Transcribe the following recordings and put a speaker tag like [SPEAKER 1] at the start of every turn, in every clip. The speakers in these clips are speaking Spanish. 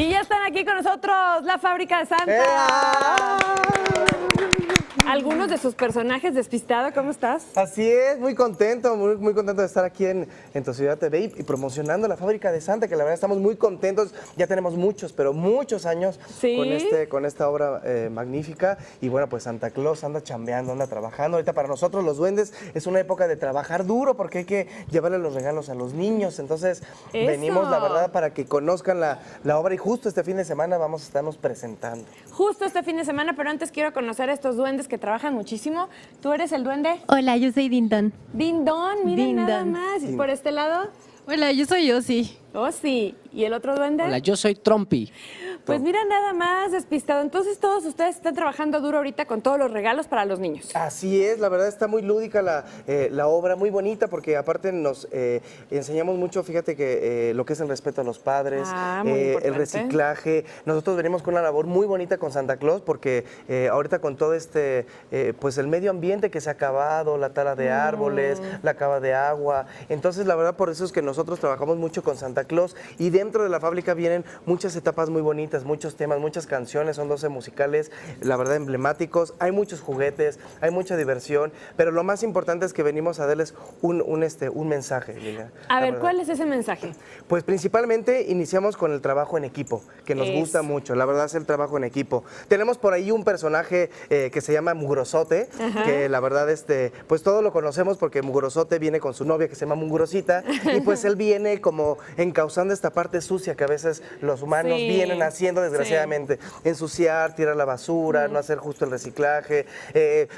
[SPEAKER 1] Y ya están aquí con nosotros la Fábrica de Santa. Algunos de sus personajes despistados, ¿cómo estás?
[SPEAKER 2] Así es, muy contento, muy contento de estar aquí en Tu Ciudad TV y promocionando la Fábrica de Santa, que la verdad estamos muy contentos. Ya tenemos muchos, pero muchos años con esta obra magnífica. Y bueno, pues Santa Claus anda chambeando, anda trabajando. Ahorita para nosotros los duendes es una época de trabajar duro porque hay que llevarle los regalos a los niños. Entonces venimos, la verdad, para que conozcan la obra y justo este fin de semana vamos a estarnos presentando.
[SPEAKER 1] Justo este fin de semana, pero antes quiero conocer a estos duendes que trabajan muchísimo. ¿Tú eres el duende?
[SPEAKER 3] Hola, yo soy Dindon.
[SPEAKER 1] Dindon, miren nada más. ¿Y por este lado?
[SPEAKER 3] Hola, yo soy Ozzy.
[SPEAKER 1] Ozzy. ¿Y el otro duende?
[SPEAKER 4] Hola, yo soy Trompi.
[SPEAKER 1] Pues mira nada más, despistado. Entonces todos ustedes están trabajando duro ahorita con todos los regalos para los niños.
[SPEAKER 2] Así es, la verdad está muy lúdica la obra, muy bonita, porque aparte nos enseñamos mucho, fíjate que lo que es el respeto a los padres, el reciclaje. Nosotros venimos con una labor muy bonita con Santa Claus, porque ahorita con todo pues el medio ambiente que se ha acabado, la tala de árboles, la cava de agua. Entonces la verdad por eso es que nosotros trabajamos mucho con Santa Claus y dentro de la fábrica vienen muchas etapas muy bonitas, muchos temas, muchas canciones, son 12 musicales, la verdad emblemáticos, hay muchos juguetes, hay mucha diversión, pero lo más importante es que venimos a darles un mensaje, Liliana.
[SPEAKER 1] A ver, ¿cuál es ese mensaje?
[SPEAKER 2] Pues principalmente iniciamos con el trabajo en equipo, que nos gusta mucho, la verdad es el trabajo en equipo. Tenemos por ahí un personaje que se llama Mugrosote, que la verdad pues todos lo conocemos porque Mugrosote viene con su novia que se llama Mugrosita y pues él viene como encauzando esta parte sucia que a veces los humanos vienen haciendo desgraciadamente, ensuciar, tirar la basura, no hacer justo el reciclaje,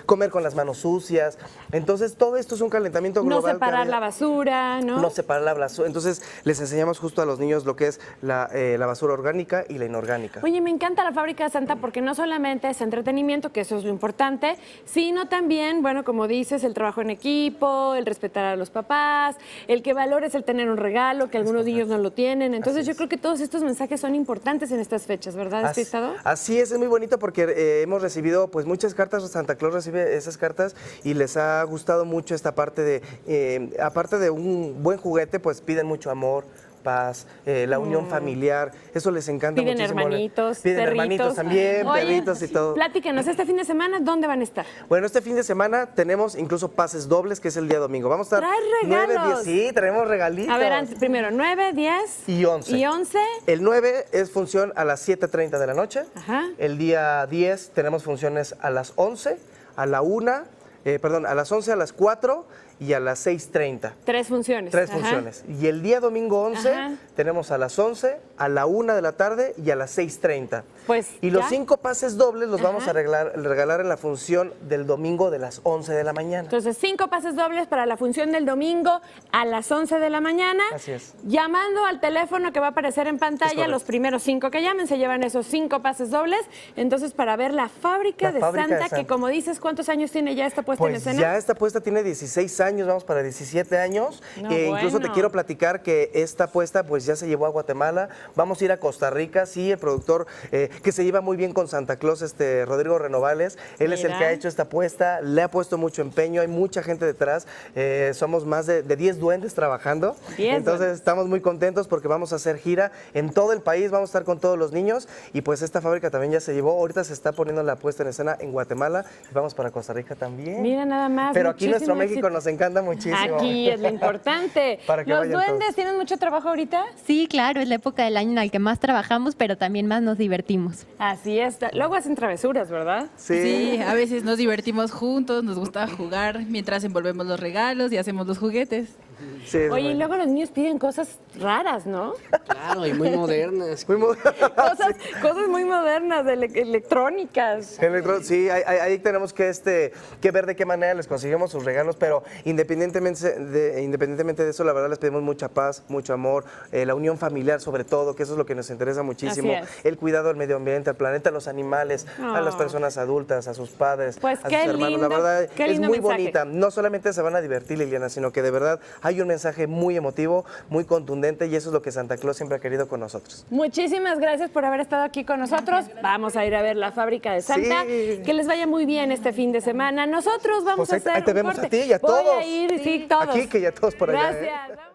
[SPEAKER 2] comer con las manos sucias. Entonces todo esto es un calentamiento global.
[SPEAKER 1] No separar la basura, ¿no?
[SPEAKER 2] No separar la basura. Entonces les enseñamos justo a los niños lo que es la basura orgánica y la inorgánica.
[SPEAKER 1] Oye, me encanta la Fábrica de Santa porque no solamente es entretenimiento, que eso es lo importante, sino también, bueno, como dices, el trabajo en equipo, el respetar a los papás, el que valores el tener un regalo, que algunos niños no lo tienen. Entonces yo creo que todos estos mensajes son importantes en estas fechas, ¿verdad, Despistado?
[SPEAKER 2] Así es muy bonito porque hemos recibido pues muchas cartas, Santa Claus recibe esas cartas y les ha gustado mucho esta parte de, aparte de un buen juguete, pues piden mucho amor, paz, la unión familiar, eso les encanta muchísimo.
[SPEAKER 1] Hermanitos,
[SPEAKER 2] piden
[SPEAKER 1] perritos.
[SPEAKER 2] Hermanitos también,
[SPEAKER 1] Oye,
[SPEAKER 2] perritos y todo.
[SPEAKER 1] Platíquenos, este fin de semana, ¿dónde van a estar?
[SPEAKER 2] Bueno, este fin de semana tenemos incluso pases dobles, que es el día domingo. Vamos a estar
[SPEAKER 1] ¿Traes regalos?
[SPEAKER 2] 9, 10, sí, traemos regalitos.
[SPEAKER 1] A ver, primero, 9, 10
[SPEAKER 2] y 11.
[SPEAKER 1] ¿Y 11?
[SPEAKER 2] El 9 es función a las 7:30 de la noche.
[SPEAKER 1] Ajá.
[SPEAKER 2] El día 10 tenemos funciones a las 11, a la 1, a las 11, a las 4 y a las 6:30.
[SPEAKER 1] 3 funciones.
[SPEAKER 2] Tres funciones. Y el día domingo 11 tenemos a las 11, a la 1 de la tarde y a las 6:30.
[SPEAKER 1] Pues
[SPEAKER 2] y los 5 pases dobles los vamos a regalar en la función del domingo de las 11 de la mañana.
[SPEAKER 1] Entonces, 5 pases dobles para la función del domingo a las 11 de la mañana.
[SPEAKER 2] Así es.
[SPEAKER 1] Llamando al teléfono que va a aparecer en pantalla, los primeros 5 que llamen se llevan esos 5 pases dobles. Entonces, para ver la Fábrica de Santa, que como dices, ¿cuántos años tiene ya esta puesta en escena?
[SPEAKER 2] Ya esta puesta tiene 16 años, vamos para 17 años. Incluso te quiero platicar que esta puesta pues ya se llevó a Guatemala, vamos a ir a Costa Rica, sí, el productor que se lleva muy bien con Santa Claus, Rodrigo Renovales, él es el que ha hecho esta puesta, le ha puesto mucho empeño, hay mucha gente detrás, somos más de 10 duendes trabajando, entonces estamos muy contentos porque vamos a hacer gira en todo el país, vamos a estar con todos los niños y pues esta fábrica también ya se llevó, ahorita se está poniendo la puesta en escena en Guatemala y vamos para Costa Rica también.
[SPEAKER 1] Mira nada más.
[SPEAKER 2] Pero aquí nuestro México nos encanta muchísimo.
[SPEAKER 1] Aquí es lo importante. ¿Los duendes tienen mucho trabajo ahorita?
[SPEAKER 3] Sí, claro, es la época del año en la que más trabajamos, pero también más nos divertimos.
[SPEAKER 1] Así es. Luego hacen travesuras, ¿verdad?
[SPEAKER 5] Sí, a veces nos divertimos juntos, nos gusta jugar mientras envolvemos los regalos y hacemos los juguetes.
[SPEAKER 2] Sí,
[SPEAKER 1] oye, y luego los niños piden cosas raras, ¿no?
[SPEAKER 4] Claro, y muy modernas.
[SPEAKER 1] Cosas muy modernas, electrónicas.
[SPEAKER 2] Sí, ahí tenemos que ver de qué manera les conseguimos sus regalos, pero independientemente de eso, la verdad les pedimos mucha paz, mucho amor, la unión familiar sobre todo, que eso es lo que nos interesa muchísimo, el cuidado del medio ambiente, al planeta, a los animales, a las personas adultas, a sus padres,
[SPEAKER 1] pues
[SPEAKER 2] a sus hermanos.
[SPEAKER 1] Lindo,
[SPEAKER 2] la verdad es muy
[SPEAKER 1] mensaje.
[SPEAKER 2] bonita. No solamente se van a divertir, Liliana, sino que de verdad hay un mensaje muy emotivo, muy contundente y eso es lo que Santa Claus siempre ha querido con nosotros.
[SPEAKER 1] Muchísimas gracias por haber estado aquí con nosotros. Vamos a ir a ver la Fábrica de Santa. Sí. Que les vaya muy bien este fin de semana. Nosotros vamos a hacer
[SPEAKER 2] ahí te vemos
[SPEAKER 1] corte.
[SPEAKER 2] A ti y a todos.
[SPEAKER 1] Voy a ir, sí, todos.
[SPEAKER 2] Aquí que ya todos por allá.
[SPEAKER 1] Gracias.